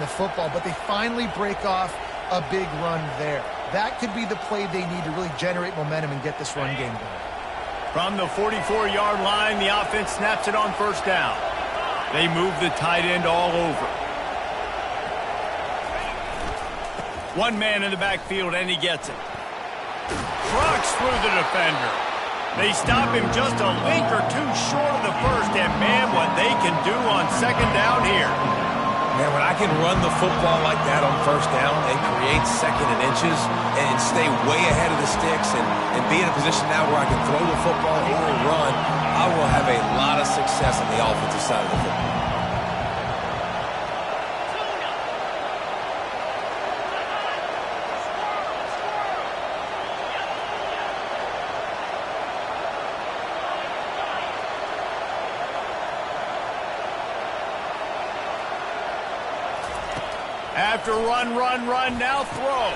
the football, but they finally break off a big run there. That could be the play they need to really generate momentum and get this run game going. From the 44-yard line, the offense snaps it on first down. They move the tight end all over. One man in the backfield, and he gets it. Trucks through the defender. They stop him just a link or two short of the first, and man, what they can do on second down here. Man, when I can run the football like that on first down and create second and inches and stay way ahead of the sticks and be in a position now where I can throw the football or run, I will have a lot of success on the offensive side of the football. After run, now throw.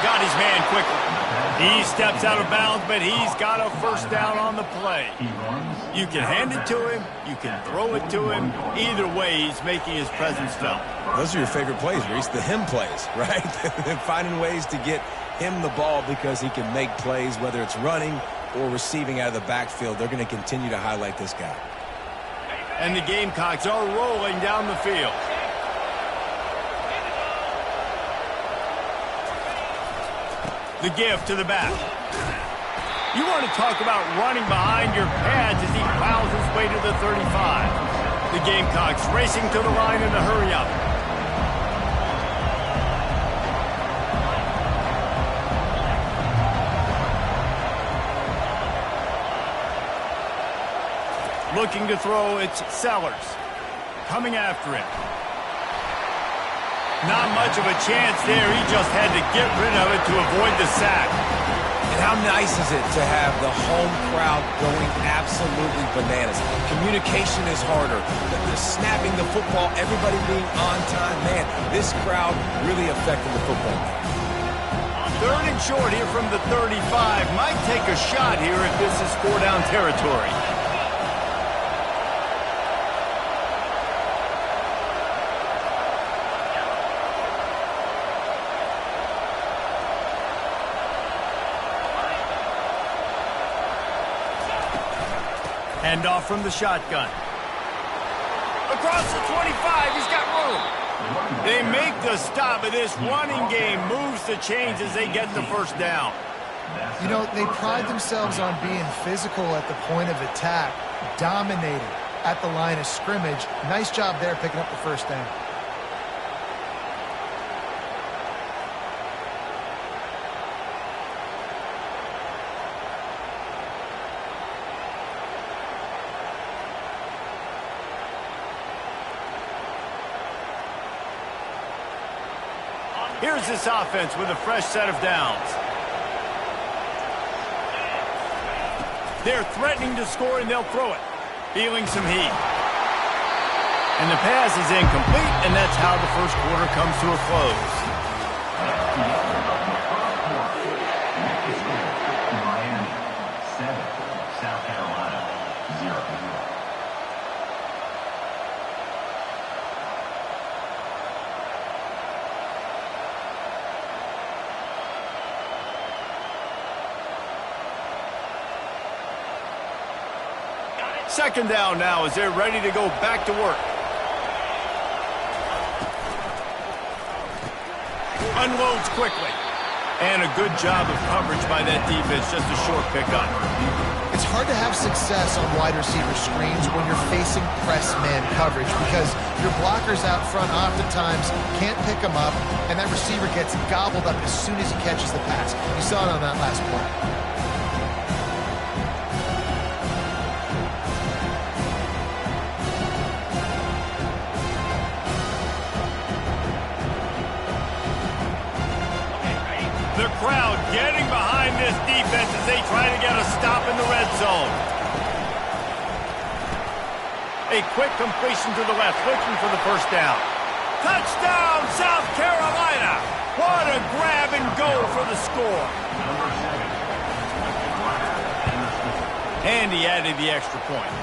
Got his man quickly. He steps out of bounds, but he's got a first down on the play. You can hand it to him. You can throw it to him. Either way, he's making his presence felt. Those are your favorite plays, Reese, the him plays, right? Finding ways to get him the ball because he can make plays, whether it's running or receiving out of the backfield. They're going to continue to highlight this guy. And the Gamecocks are rolling down the field. The give to the back. You want to talk about running behind your pads as he plows his way to the 35. The Gamecocks racing to the line in a hurry-up. Looking to throw, it's Sellers. Coming after him. Not much of a chance there. He just had to get rid of it to avoid the sack. And how nice is it to have the home crowd going absolutely bananas? Communication is harder. The snapping the football, everybody being on time. Man, this crowd really affecting the football. Third and short here from the 35. Might take a shot here if this is four-down territory. Hand off from the shotgun. Across the 25, he's got room. They make the stop, but this running game moves the chains as they get the first down. You know, they pride themselves on being physical at the point of attack, dominating at the line of scrimmage. Nice job there picking up the first down. Here's this offense with a fresh set of downs. They're threatening to score, and they'll throw it. Feeling some heat. And the pass is incomplete, and that's how the first quarter comes to a close. Miami 7, South Carolina 0. Second down now as they're ready to go back to work. Unloads quickly. And a good job of coverage by that defense. Just a short pickup. It's hard to have success on wide receiver screens when you're facing press man coverage because your blockers out front oftentimes can't pick them up, and that receiver gets gobbled up as soon as he catches the pass. You saw it on that last play. The crowd getting behind this defense as they try to get a stop in the red zone. A quick completion to the left, looking for the first down. Touchdown, South Carolina! What a grab and go for the score. And he added the extra point.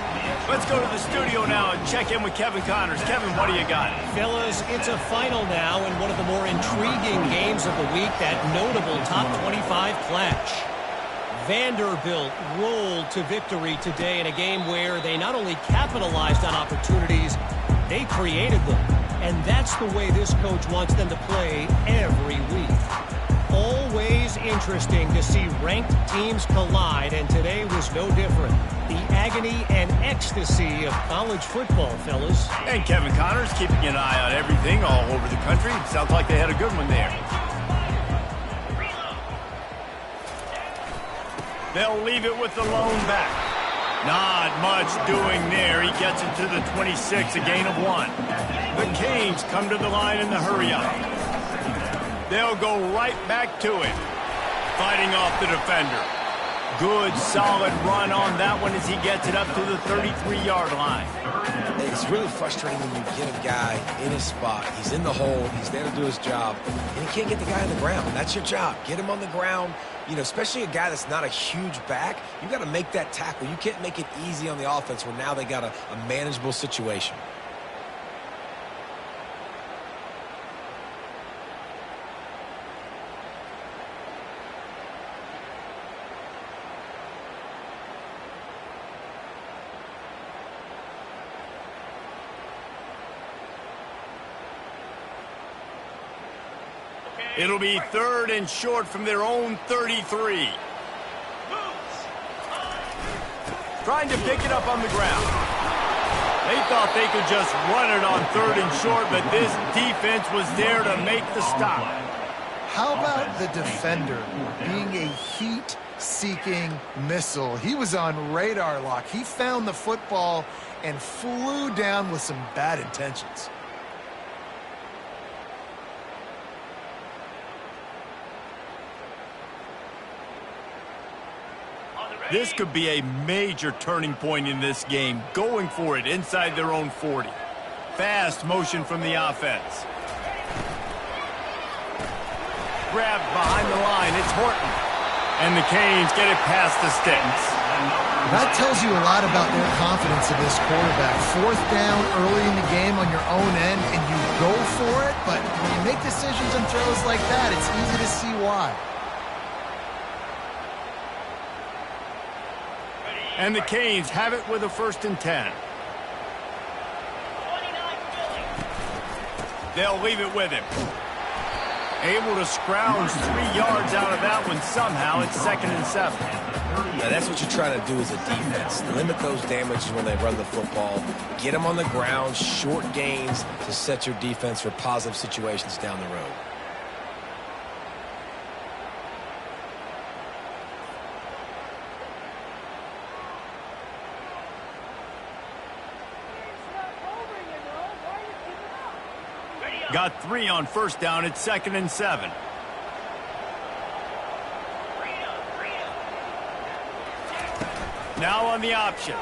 Let's go to the studio now and check in with Kevin Connors. Kevin, what do you got? Fellas, it's a final now in one of the more intriguing games of the week, that notable top 25 clash. Vanderbilt rolled to victory today in a game where they not only capitalized on opportunities, they created them. And that's the way this coach wants them to play every week. Always interesting to see ranked teams collide, and today was no different. The agony and ecstasy of college football, fellas. And Kevin Connors keeping an eye on everything all over the country. Sounds like they had a good one there. They'll leave it with the lone back. Not much doing there. He gets it to the 26, a gain of 1. The Canes come to the line in the hurry-up. They'll go right back to it. Fighting off the defender. Good, solid run on that one as he gets it up to the 33-yard line. It's really frustrating when you get a guy in his spot. He's in the hole. He's there to do his job. And you can't get the guy on the ground. That's your job. Get him on the ground. You know, especially a guy that's not a huge back. You got to make that tackle. You can't make it easy on the offense where now they got a manageable situation. It'll be 3rd and short from their own 33. Trying to pick it up on the ground. They thought they could just run it on 3rd and short, but this defense was there to make the stop. How about the defender being a heat-seeking missile? He was on radar lock. He found the football and flew down with some bad intentions. This could be a major turning point in this game. Going for it inside their own 40. Fast motion from the offense. Grabbed behind the line. It's Horton. And the Canes get it past the sticks. That tells you a lot about their confidence in this quarterback. 4th down early in the game on your own end, and you go for it. But when you make decisions and throws like that, it's easy to see why. And the Canes have it with a 1st and 10. They'll leave it with him. Able to scrounge 3 yards out of that one somehow. It's 2nd and 7. Now that's what you're trying to do as a defense. Limit those damages when they run the football. Get them on the ground, short gains to set your defense for positive situations down the road. Got 3 on 1st down. It's 2nd and 7. Now on the option.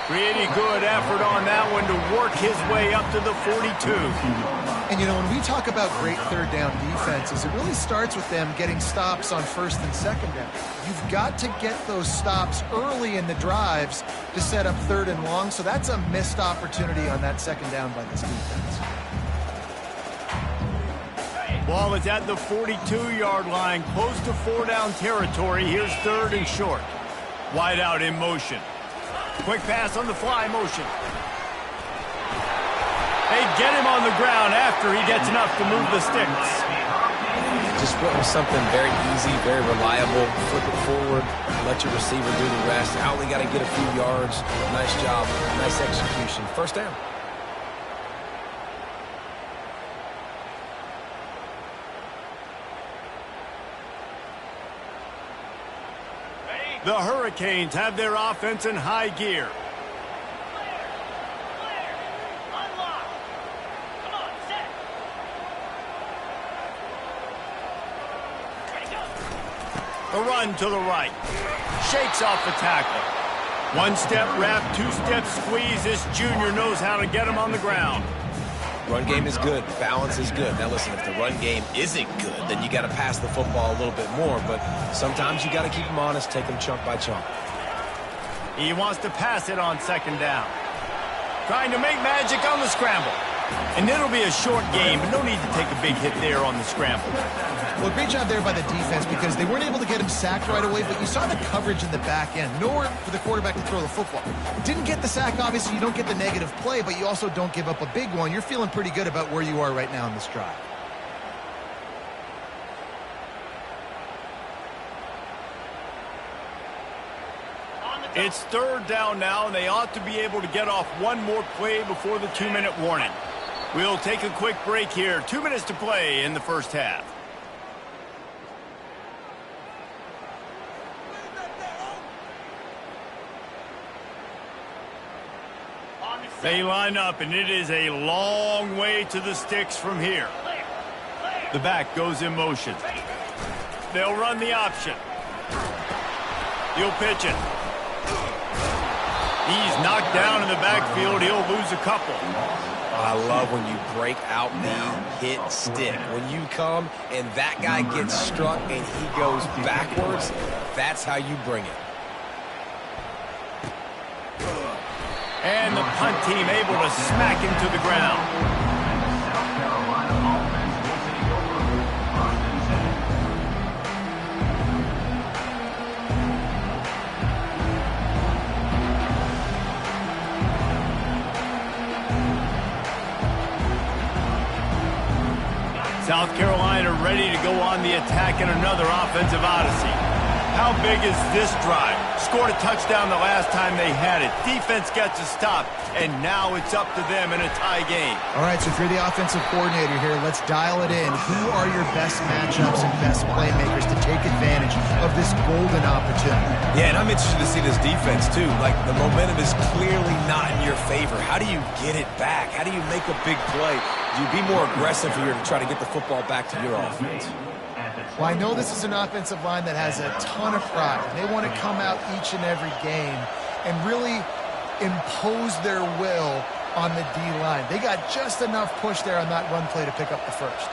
Pretty good effort on that one to work his way up to the 42. And, you know, when we talk about great 3rd down defenses, it really starts with them getting stops on 1st and 2nd down. You've got to get those stops early in the drives to set up 3rd and long, so that's a missed opportunity on that 2nd down by this defense. Ball is at the 42-yard line, close to 4-down territory. Here's 3rd and short. Wide out in motion. Quick pass on the fly motion. They get him on the ground after he gets enough to move the sticks. Just went with something very easy, very reliable. Flip it forward, let your receiver do the rest. I only got to get a few yards. Nice job, nice execution. 1st down. The Hurricanes have their offense in high gear. The run to the right. Shakes off the tackle. 1-step wrap, 2-step squeeze. This junior knows how to get him on the ground. Run game is good. Balance is good. Now, listen, if the run game isn't good, then you got to pass the football a little bit more. But sometimes you got to keep them honest, take them chunk by chunk. He wants to pass it on second down. Trying to make magic on the scramble. And it'll be a short game, but no need to take a big hit there on the scramble. Well, great job there by the defense because they weren't able to get him sacked right away, but you saw the coverage in the back end. Nowhere for the quarterback to throw the football. Didn't get the sack, obviously. You don't get the negative play, but you also don't give up a big one. You're feeling pretty good about where you are right now in this drive. It's third down now, and they ought to be able to get off one more play before the 2-minute warning. We'll take a quick break here. 2 minutes to play in the first half. They line up, and it is a long way to the sticks from here. The back goes in motion. They'll run the option. He'll pitch it. He's knocked down in the backfield. He'll lose a couple. I love when you break out the hit stick. When you come and that guy gets struck and he goes backwards, that's how you bring it. And the punt team able to smack him to the ground. South Carolina ready to go on the attack in another offensive odyssey. How big is this drive? Scored a touchdown the last time they had it. Defense got to stop, and now it's up to them in a tie game. All right, so if you're the offensive coordinator here, let's dial it in. Who are your best matchups and best playmakers to take advantage of this golden opportunity? Yeah, and I'm interested to see this defense, too. Like, the momentum is clearly not in your favor. How do you get it back? How do you make a big play? Do you be more aggressive here to try to get the football back to your offense? Well, I know this is an offensive line that has a ton of pride. They want to come out each and every game and really impose their will on the D-line. They got just enough push there on that run play to pick up the first.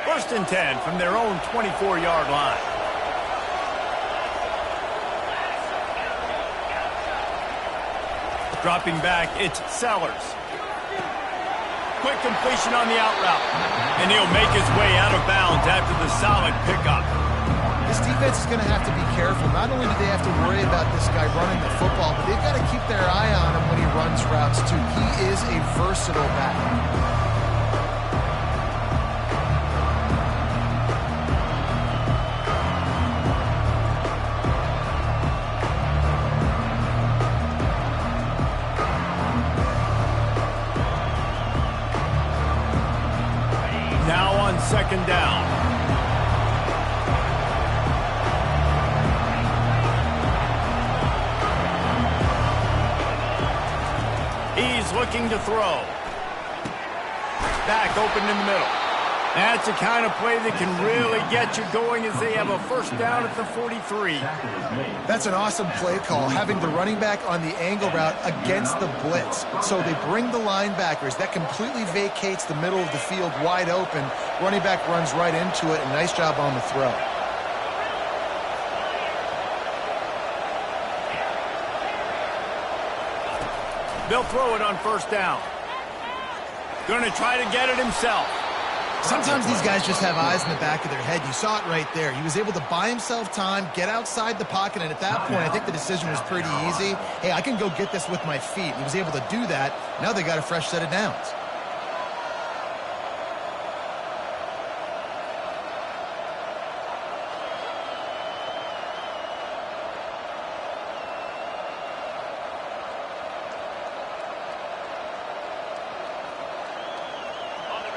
First and 10 from their own 24-yard line. Dropping back, it's Sellers. Quick completion on the out route. And he'll make his way out of bounds after the solid pickup. This defense is going to have to be careful. Not only do they have to worry about this guy running the football, but they've got to keep their eye on him when he runs routes, too. He is a versatile back. Second down. He's looking to throw. Back open in the middle. That's the kind of play that can really get you going as they have a first down at the 43. That's an awesome play call, having the running back on the angle route against the blitz. So they bring the linebackers. That completely vacates the middle of the field wide open. Running back runs right into it, and nice job on the throw. They'll throw it on first down. Going to try to get it himself. Sometimes these guys just have eyes in the back of their head. You saw it right there. He was able to buy himself time, get outside the pocket, and at that point, I think the decision was pretty easy. Hey, I can go get this with my feet. He was able to do that. Now they got a fresh set of downs.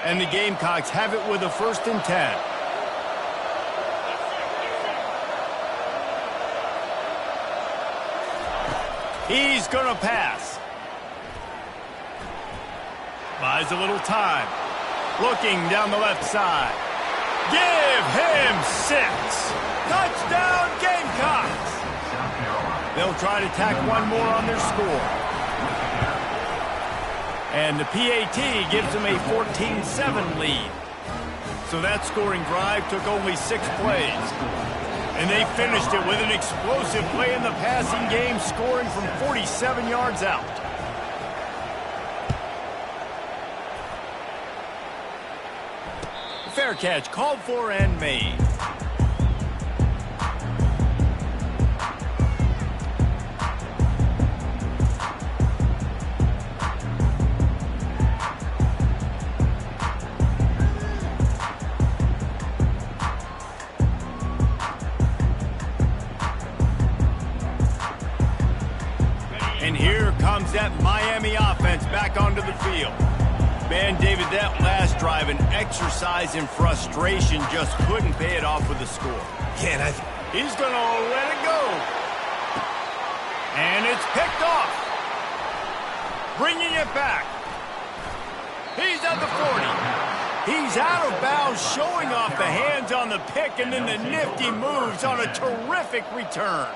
And the Gamecocks have it with a first and 10. He's going to pass. Buys a little time. Looking down the left side. Give him 6. Touchdown, Gamecocks. They'll try to tack one more on their score. And the PAT gives them a 14-7 lead. So that scoring drive took only 6 plays. And they finished it with an explosive play in the passing game, scoring from 47 yards out. Fair catch called for and made. And here comes that Miami offense back onto the field. Man, David, that last drive, an exercise in frustration, just couldn't pay it off with a score. Yeah, he's going to let it go. And it's picked off. Bringing it back. He's at the 40. He's out of bounds, showing off the hands on the pick, and then the nifty moves on a terrific return.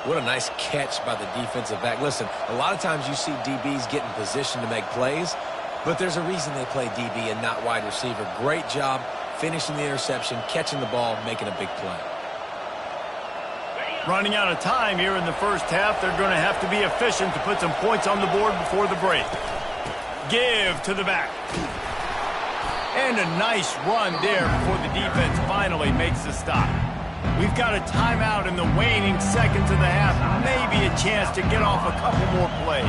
What a nice catch by the defensive back. Listen, a lot of times you see DBs get in position to make plays, but there's a reason they play DB and not wide receiver. Great job finishing the interception, catching the ball, making a big play. Running out of time here in the first half. They're going to have to be efficient to put some points on the board before the break. Give to the back. And a nice run there before the defense finally makes the stop. We've got a timeout in the waning seconds of the half. Maybe a chance to get off a couple more plays.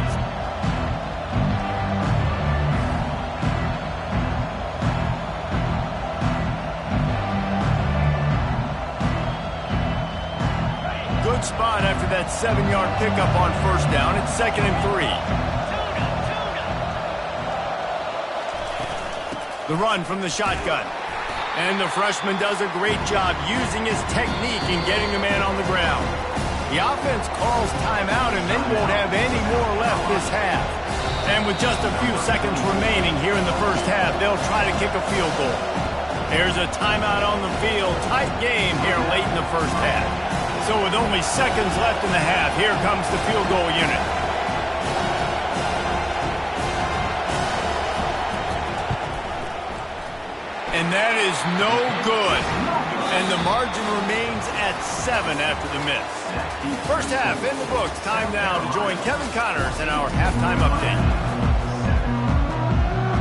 Good spot after that 7-yard pickup on first down. It's 2nd and 3. The run from the shotgun. And the freshman does a great job using his technique in getting the man on the ground. The offense calls timeout, and they won't have any more left this half. And with just a few seconds remaining here in the first half, they'll try to kick a field goal. There's a timeout on the field. Tight game here late in the first half. So with only seconds left in the half, here comes the field goal unit. And that is no good. And the margin remains at 7 after the miss. First half in the books. Time now to join Kevin Connors in our halftime update.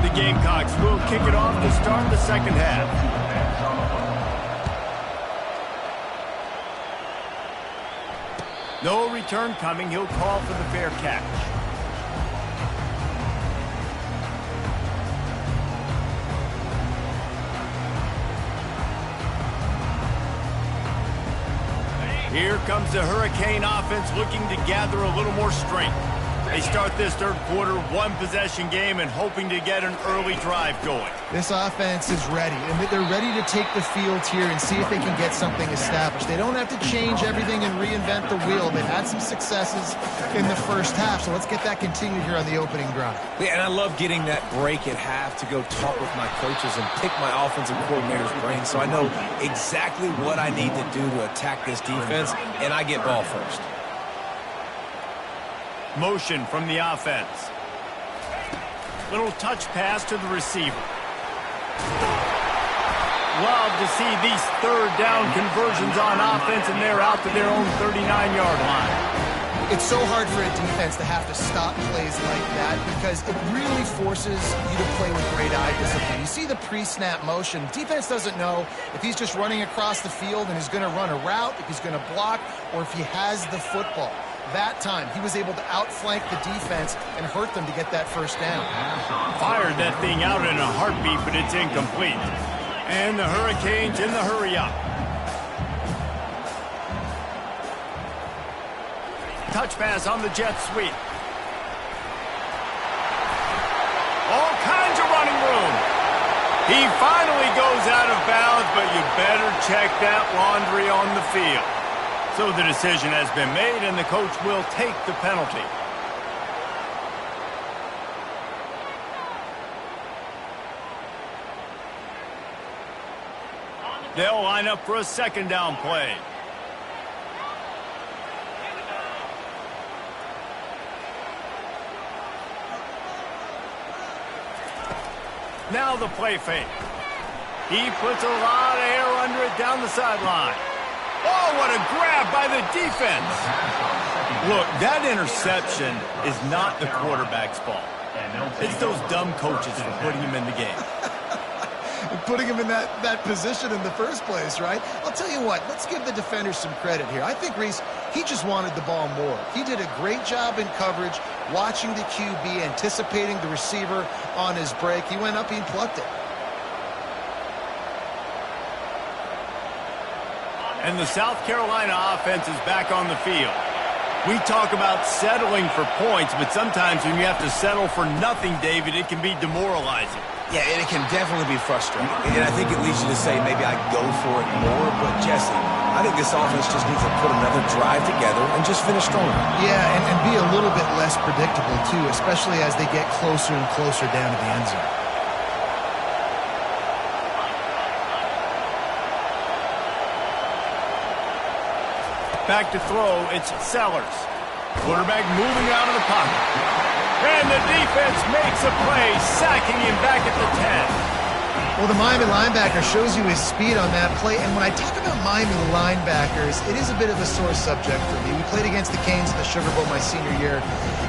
The Gamecocks will kick it off to start the second half. No return coming. He'll call for the fair catch. Here comes the Hurricane offense looking to gather a little more strength. They start this third quarter, one-possession game, and hoping to get an early drive going. This offense is ready, and they're ready to take the field here and see if they can get something established. They don't have to change everything and reinvent the wheel. They've had some successes in the first half, so let's get that continued here on the opening drive. Yeah, and I love getting that break at half to go talk with my coaches and pick my offensive coordinator's brain so I know exactly what I need to do to attack this defense, and I get ball first. Motion from the offense. Little touch pass to the receiver. Love to see these third down conversions on offense, and they're out to their own 39-yard line. It's so hard for a defense to have to stop plays like that because it really forces you to play with great eye discipline. You see the pre-snap motion. Defense doesn't know if he's just running across the field and is going to run a route, if he's going to block, or if he has the football. That time, he was able to outflank the defense and hurt them to get that first down. Fired that thing out in a heartbeat, but it's incomplete. And the Hurricanes in the hurry-up. Touch pass on the jet sweep. All kinds of running room. He finally goes out of bounds, but you better check that laundry on the field. So the decision has been made, and the coach will take the penalty. They'll line up for a second down play. Now the play fake. He puts a lot of air under it down the sideline. Oh, what a grab by the defense. Look, that interception is not the quarterback's fault. It's those dumb coaches for putting him in the game. Putting him in that position in the first place, right? I'll tell you what, let's give the defender some credit here. I think, Reese, he just wanted the ball more. He did a great job in coverage, watching the QB, anticipating the receiver on his break. He went up and plucked it. And the South Carolina offense is back on the field. We talk about settling for points, but sometimes when you have to settle for nothing, David, it can be demoralizing. Yeah, and it can definitely be frustrating. And I think it leads you to say maybe I go for it more. But, Jesse, I think this offense just needs to put another drive together and just finish stronger. Yeah, and be a little bit less predictable, too, especially as they get closer and closer down to the end zone. Back to throw, it's Sellers. Quarterback moving out of the pocket. And the defense makes a play, sacking him back at the 10. Well, the Miami linebacker shows you his speed on that play. And when I talk about Miami linebackers, it is a bit of a sore subject for me. We played against the Canes in the Sugar Bowl my senior year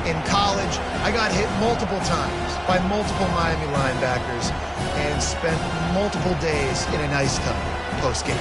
in college. I got hit multiple times by multiple Miami linebackers and spent multiple days in an ice tub post-game.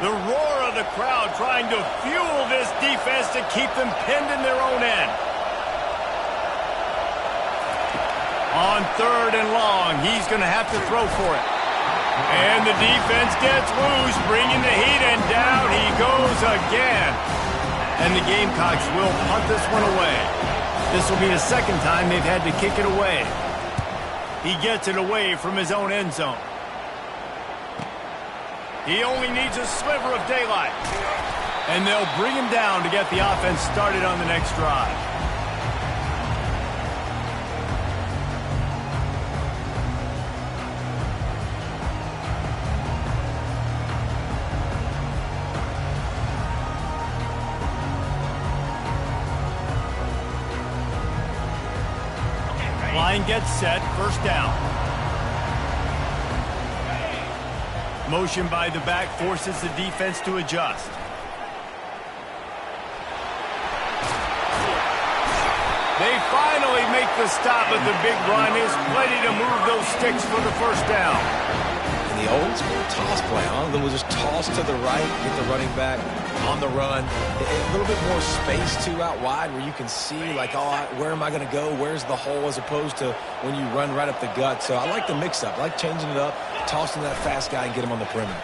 The roar of the crowd trying to fuel this defense to keep them pinned in their own end. On 3rd and long, he's going to have to throw for it. And the defense gets loose, bringing the heat, and down he goes again. And the Gamecocks will punt this one away. This will be the second time they've had to kick it away. He gets it away from his own end zone. He only needs a sliver of daylight. And they'll bring him down to get the offense started on the next drive. Line gets set, first down. Motion by the back forces the defense to adjust. They finally make the stop, but the big run is plenty to move those sticks for the first down. And the old school toss play, huh? We'll just toss to the right, get the running back on the run. A little bit more space, too, out wide where you can see, like, oh, where am I going to go? Where's the hole, as opposed to when you run right up the gut. So I like the mix-up. I like changing it up, tossing that fast guy and get him on the perimeter.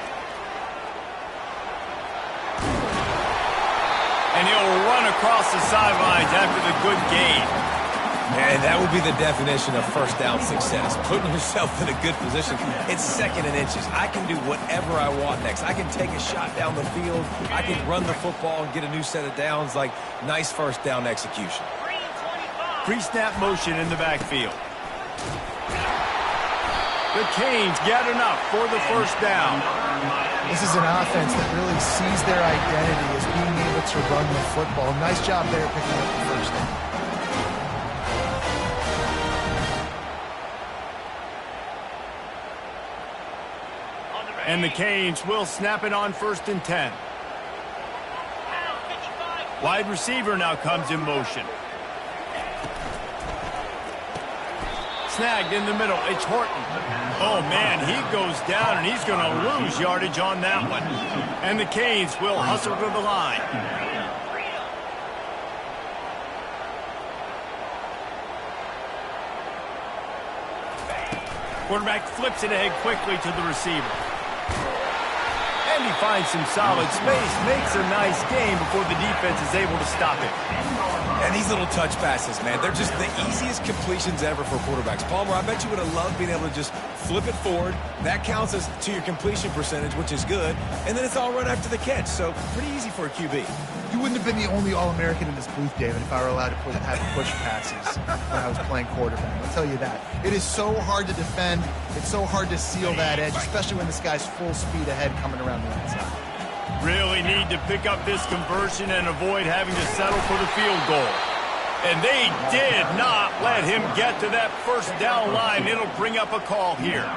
And he'll run across the sidelines after the good gain. And that would be the definition of first down success, putting yourself in a good position. It's 2nd and inches. I can do whatever I want next. I can take a shot down the field. I can run the football and get a new set of downs. Like, nice first down execution. Pre-snap motion in the backfield. The Canes get enough for the first down. This is an offense that really sees their identity as being able to run the football. Nice job there picking up the first down. And the Canes will snap it on 1st and 10. Wide receiver now comes in motion. Snagged in the middle. It's Horton. Oh, man, he goes down, and he's going to lose yardage on that one. And the Canes will hustle to the line. Quarterback flips it ahead quickly to the receiver. And he finds some solid space, makes a nice game before the defense is able to stop it. And these little touch passes, man, they're just the easiest completions ever for quarterbacks. Palmer, I bet you would have loved being able to just flip it forward. That counts as to your completion percentage, which is good. And then it's all run after the catch, so pretty easy for a QB. You wouldn't have been the only All-American in this booth, David, if I were allowed to have push passes when I was playing quarterback. I'll tell you that. It is so hard to defend. It's so hard to seal that edge, especially when this guy's full speed ahead coming around the outside. Really need to pick up this conversion and avoid having to settle for the field goal. And they did not let him get to that first down line. It'll bring up a call here.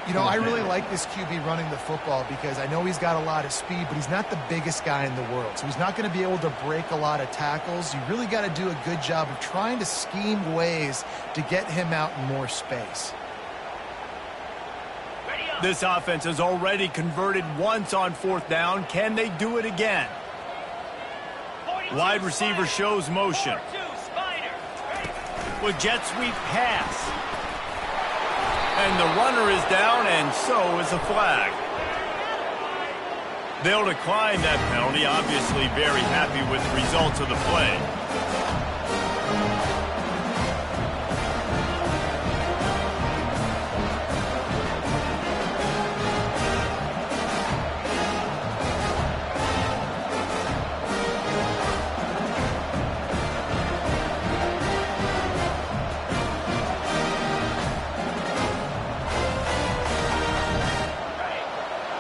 You know, I really like this QB running the football because I know he's got a lot of speed, but he's not the biggest guy in the world. So he's not going to be able to break a lot of tackles. You really got to do a good job of trying to scheme ways to get him out in more space. This offense has already converted once on fourth down. Can they do it again? Wide receiver shows motion. With jet sweep pass. And the runner is down, and so is a flag. They'll decline that penalty, obviously very happy with the results of the play.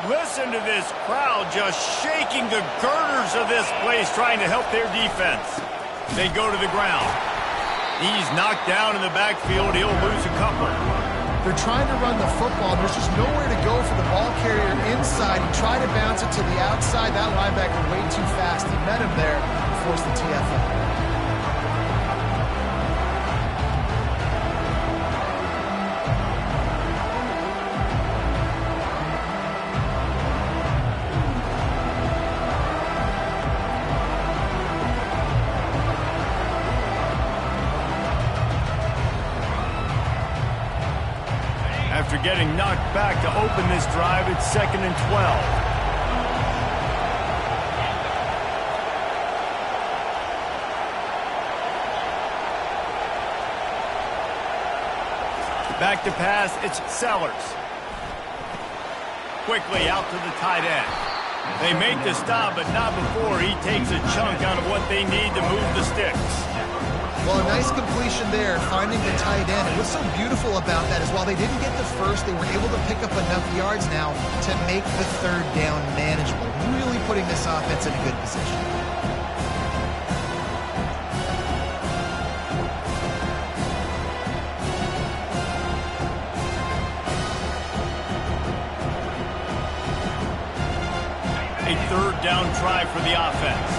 Listen to this crowd just shaking the girders of this place, trying to help their defense. They go to the ground. He's knocked down in the backfield. He'll lose a couple. They're trying to run the football. There's just nowhere to go for the ball carrier inside. He tried to bounce it to the outside. That linebacker way too fast. He met him there and forced the TFL. After getting knocked back to open this drive, it's 2nd and 12. Back to pass, it's Sellers. Quickly out to the tight end. They make the stop, but not before he takes a chunk out of what they need to move the sticks. Well, a nice completion there, finding the tight end. And what's so beautiful about that is while they didn't get the first, they were able to pick up enough yards now to make the third down manageable, really putting this offense in a good position. A third down try for the offense.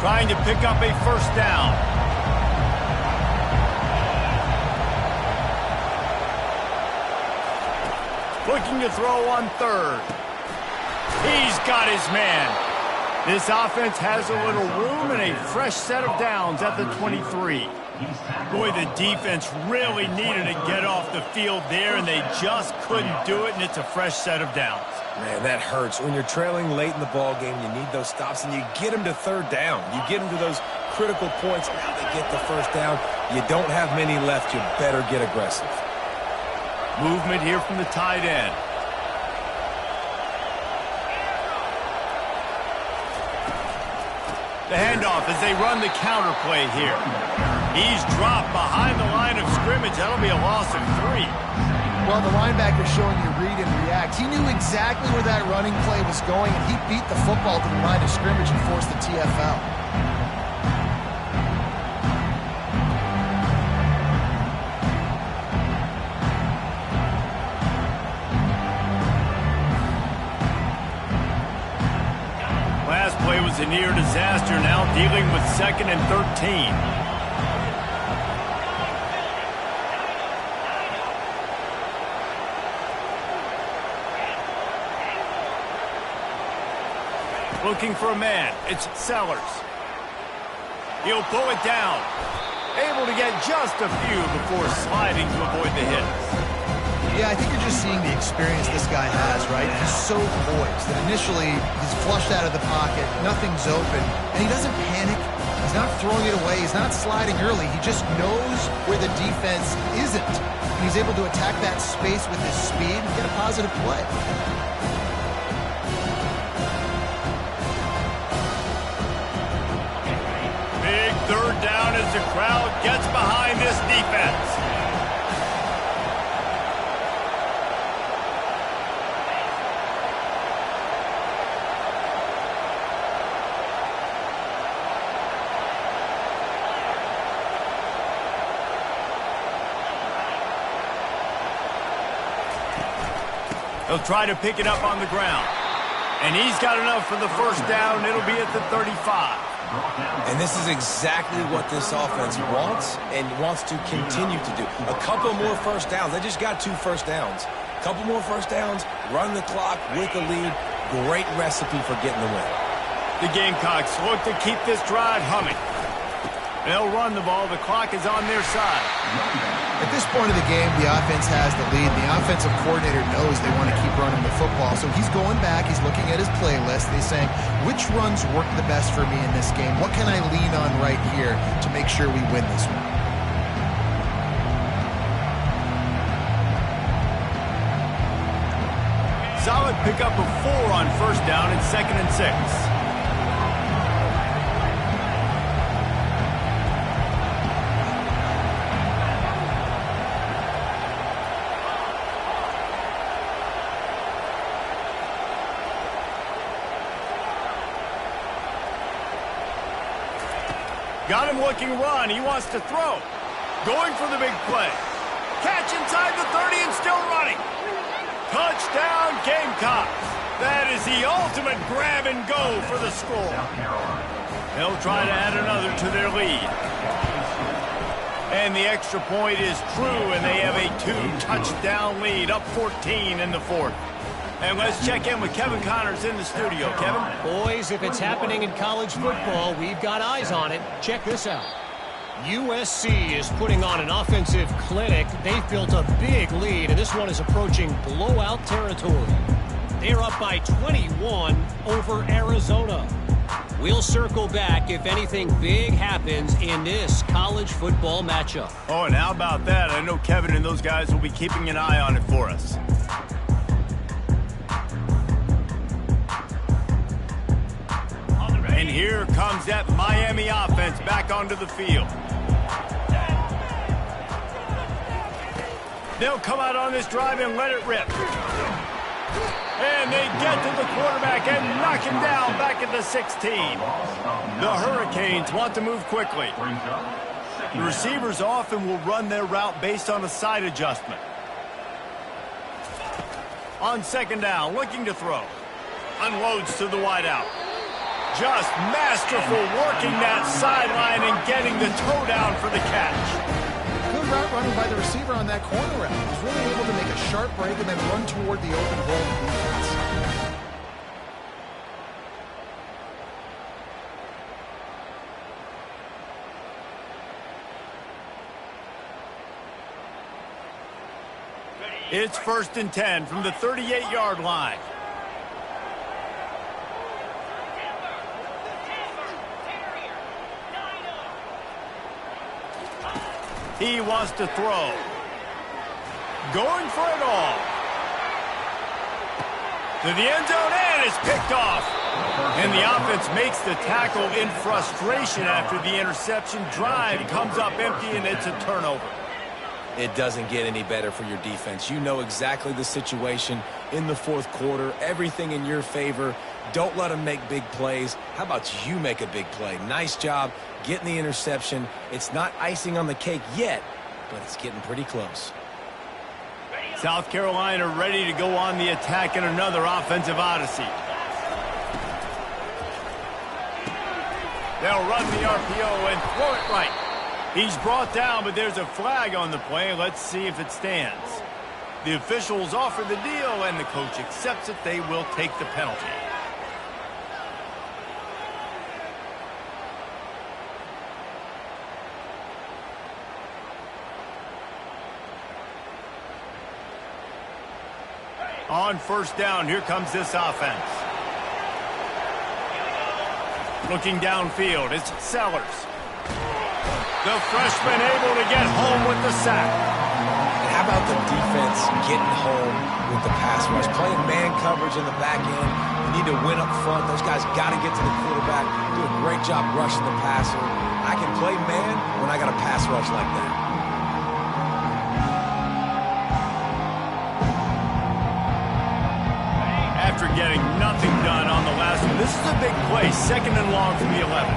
Trying to pick up a first down. Looking to throw on third. He's got his man. This offense has a little room and a fresh set of downs at the 23. Boy, the defense really needed to get off the field there, and they just couldn't do it, and it's a fresh set of downs. Man, that hurts. When you're trailing late in the ball game, you need those stops, and you get them to third down. You get them to those critical points. Now they get the first down. You don't have many left. You better get aggressive. Movement here from the tight end. The handoff as they run the counter play here. He's dropped behind the line of scrimmage. That'll be a loss of 3. Well, the linebacker showing you read and react. He knew exactly where that running play was going, and he beat the football to the line of scrimmage and forced the TFL. Last play was a near disaster, now dealing with 2nd and 13. Looking for a man. It's Sellers. He'll pull it down. Able to get just a few before sliding to avoid the hit. Yeah, I think you're just seeing the experience this guy has, right? He's so poised that initially he's flushed out of the pocket, nothing's open, and he doesn't panic. He's not throwing it away. He's not sliding early. He just knows where the defense isn't. And he's able to attack that space with his speed and get a positive play. Big third down as the crowd gets behind this defense. He'll try to pick it up on the ground. And he's got enough for the first down. It'll be at the 35. And this is exactly what this offense wants and wants to continue to do. A couple more first downs. They just got 2 first downs. A couple more first downs, run the clock with the lead. Great recipe for getting the win. The Gamecocks look to keep this drive humming. They'll run the ball. The clock is on their side. At this point of the game, the offense has the lead. The offensive coordinator knows they want to keep running the football. So he's going back. He's looking at his playlist. He's saying, which runs work the best for me in this game? What can I lean on right here to make sure we win this one? Solid pickup of 4 on first down and 2nd and 6. Got him looking run. He wants to throw. Going for the big play. Catch inside the 30 and still running. Touchdown, Gamecocks. That is the ultimate grab and go for the score. They'll try to add another to their lead. And the extra point is true, and they have a 2-touchdown lead, up 14 in the 4th. And let's check in with Kevin Connors in the studio. Kevin? Boys, if it's happening in college football, we've got eyes on it. Check this out. USC is putting on an offensive clinic. They've built a big lead, and this one is approaching blowout territory. They're up by 21 over Arizona. We'll circle back if anything big happens in this college football matchup. Oh, and how about that? I know Kevin and those guys will be keeping an eye on it for us. And here comes that Miami offense back onto the field. They'll come out on this drive and let it rip. And they get to the quarterback and knock him down back at the 16. The Hurricanes want to move quickly. The receivers often will run their route based on a side adjustment. On 2nd down, looking to throw. Unloads to the wideout. Just masterful working that sideline and getting the toe down for the catch. Good route running by the receiver on that corner route. He's really able to make a sharp break and then run toward the open hole of the defense. It's 1st and 10 from the 38-yard line. He wants to throw. Going for it all. To the end zone, and it's picked off. And the offense makes the tackle in frustration after the interception. Drive comes up empty, and it's a turnover. It doesn't get any better for your defense. You know exactly the situation in the 4th quarter. Everything in your favor. Don't let them make big plays. How about you make a big play? Nice job getting the interception. It's not icing on the cake yet, but it's getting pretty close. South Carolina ready to go on the attack in another offensive odyssey. They'll run the RPO and throw it right. He's brought down, but there's a flag on the play. Let's see if it stands. The officials offer the deal, and the coach accepts it. They will take the penalty. On first down, here comes this offense. Looking downfield, it's Sellers. The freshman able to get home with the sack. And how about the defense getting home with the pass rush? Playing man coverage in the back end. You need to win up front. Those guys got to get to the quarterback. Do a great job rushing the passer. I can play man when I got a pass rush like that. After getting nothing done on the last one, this is a big play. 2nd and long from the 11.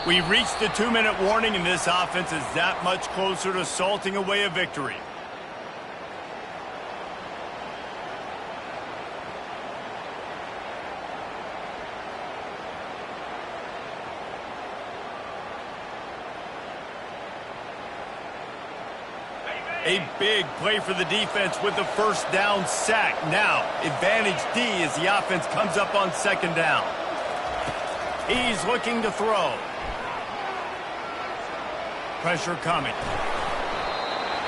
We've reached the 2-minute warning, and this offense is that much closer to salting away a victory. A big play for the defense with the first down sack. Now, advantage D as the offense comes up on 2nd down. He's looking to throw. Pressure coming.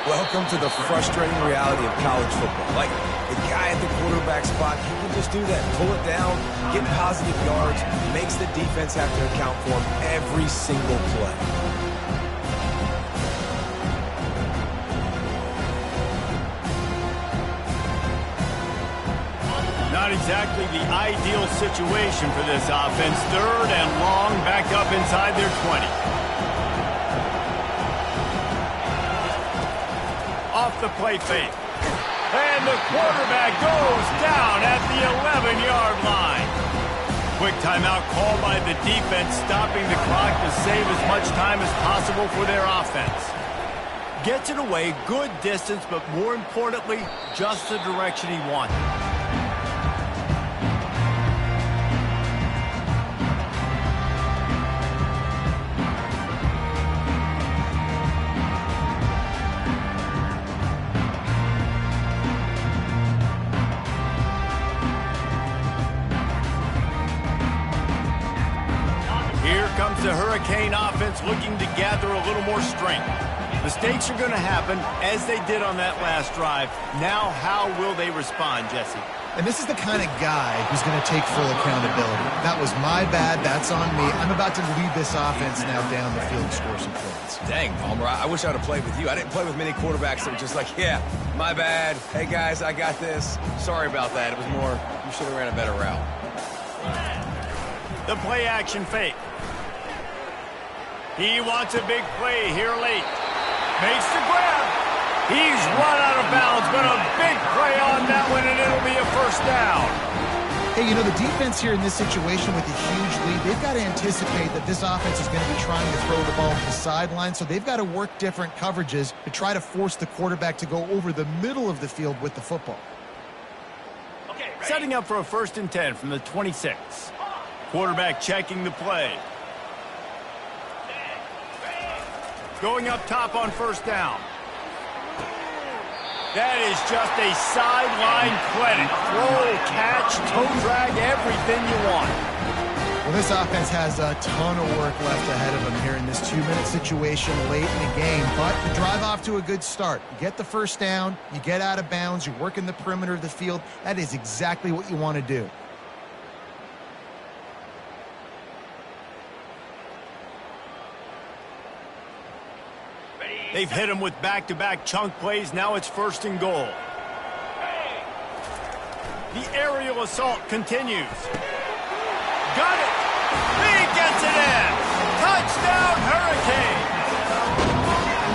Welcome to the frustrating reality of college football. Like, the guy at the quarterback spot, he can just do that. Pull it down, get positive yards, makes the defense have to account for him every single play. Not exactly the ideal situation for this offense. 3rd and long, back up inside their 20. Off the play fake. And the quarterback goes down at the 11-yard line. Quick timeout called by the defense, stopping the clock to save as much time as possible for their offense. Gets it away, good distance, but more importantly, just the direction he wanted. The Hurricane offense looking to gather a little more strength. Mistakes are going to happen, as they did on that last drive. Now, how will they respond, Jesse? And this is the kind of guy who's going to take full accountability. That was my bad. That's on me. I'm about to lead this offense now down the field and score some points. Dang, Palmer, I wish I would have played with you. I didn't play with many quarterbacks that were just like, yeah, my bad. Hey, guys, I got this. Sorry about that. It was more, you should have ran a better route. The play action fake. He wants a big play here late. Makes the grab. He's run out of bounds, but a big play on that one, and it'll be a first down. Hey, you know, the defense here in this situation with a huge lead, they've got to anticipate that this offense is going to be trying to throw the ball to the sideline, so they've got to work different coverages to try to force the quarterback to go over the middle of the field with the football. Okay, setting up for a 1st and 10 from the 26. Quarterback checking the play. Going up top on first down. That is just a sideline clinic. Throw, catch, toe drag, everything you want. Well, this offense has a ton of work left ahead of them here in this 2-minute situation late in the game. But you drive off to a good start. You get the first down, you get out of bounds, you work in the perimeter of the field. That is exactly what you want to do. They've hit him with back-to-back chunk plays. Now it's 1st and goal. The aerial assault continues. Got it. He gets it in. Touchdown, Hurricane.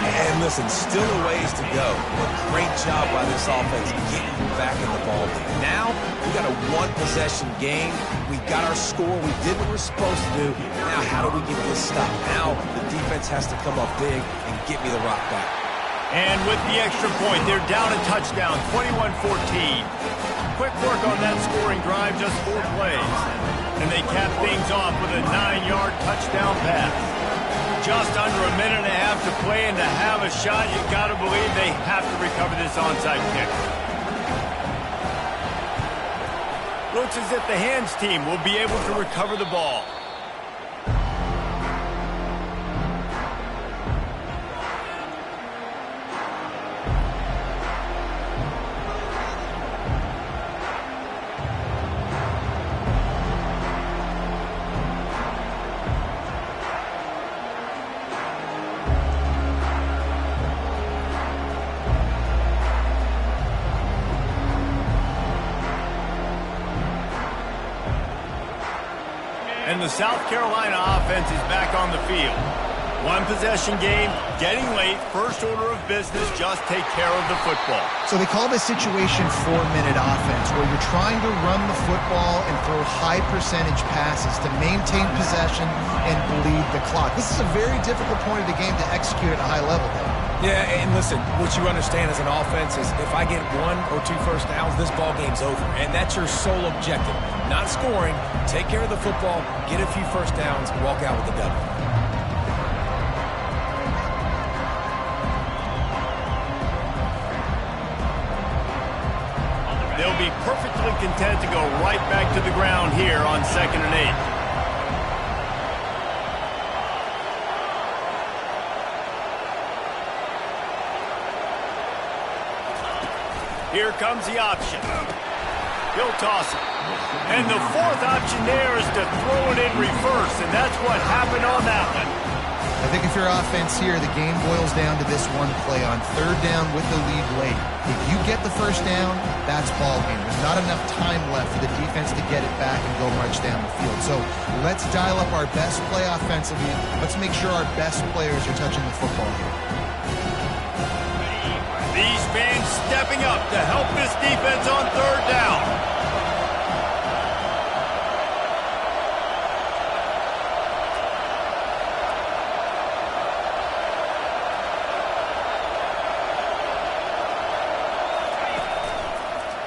And listen, still a ways to go. But great job by this offense getting back in the ball game. Now, we got a 1-possession game. We got our score. We did what we're supposed to do. Now, how do we get this stopped? Now, the defense has to come up big and get me the rock back. And with the extra point, they're down a touchdown, 21-14. Quick work on that scoring drive, just 4 plays. And they cap things off with a 9-yard touchdown pass. Just under a minute and a half to play, and to have a shot, you've got to believe they have to recover this onside kick. Looks as if the hands team will be able to recover the ball. And the South Carolina offense is back on the field. One possession game, getting late, first order of business, just take care of the football. So they call this situation 4-minute offense, where you're trying to run the football and throw high percentage passes to maintain possession and bleed the clock. This is a very difficult point of the game to execute at a high level, though. Yeah, and listen, what you understand as an offense is if I get 1 or 2 first downs, this ball game's over. And that's your sole objective. Not scoring, take care of the football, get a few first downs, walk out with the W. They'll be perfectly content to go right back to the ground here on 2nd and 8. Here comes the option. He'll toss it. And the fourth option there is to throw it in reverse, and that's what happened on that one. I think if you're offense here, the game boils down to this one play on 3rd down with the lead late. If you get the first down, that's ball game. There's not enough time left for the defense to get it back and go march down the field. So let's dial up our best play offensively. Let's make sure our best players are touching the football here. These fans stepping up to help this defense on 3rd down.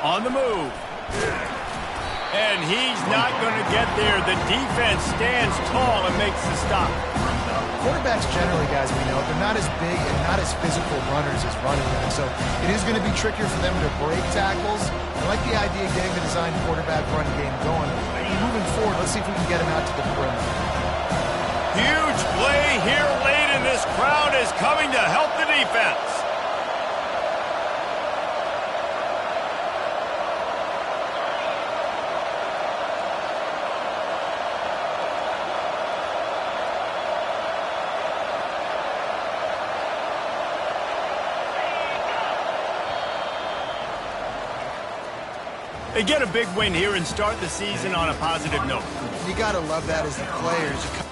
On the move. And he's not going to get there. The defense stands tall and makes the stop. Quarterbacks generally, guys, we know, they're not as big and not as physical runners as running backs. So it is going to be trickier for them to break tackles. I like the idea of getting the design quarterback run game going. Moving forward, let's see if we can get him out to the perimeter. Huge play here late, and this crowd is coming to help the defense. They get a big win here and start the season on a positive note. You got to love that as the players.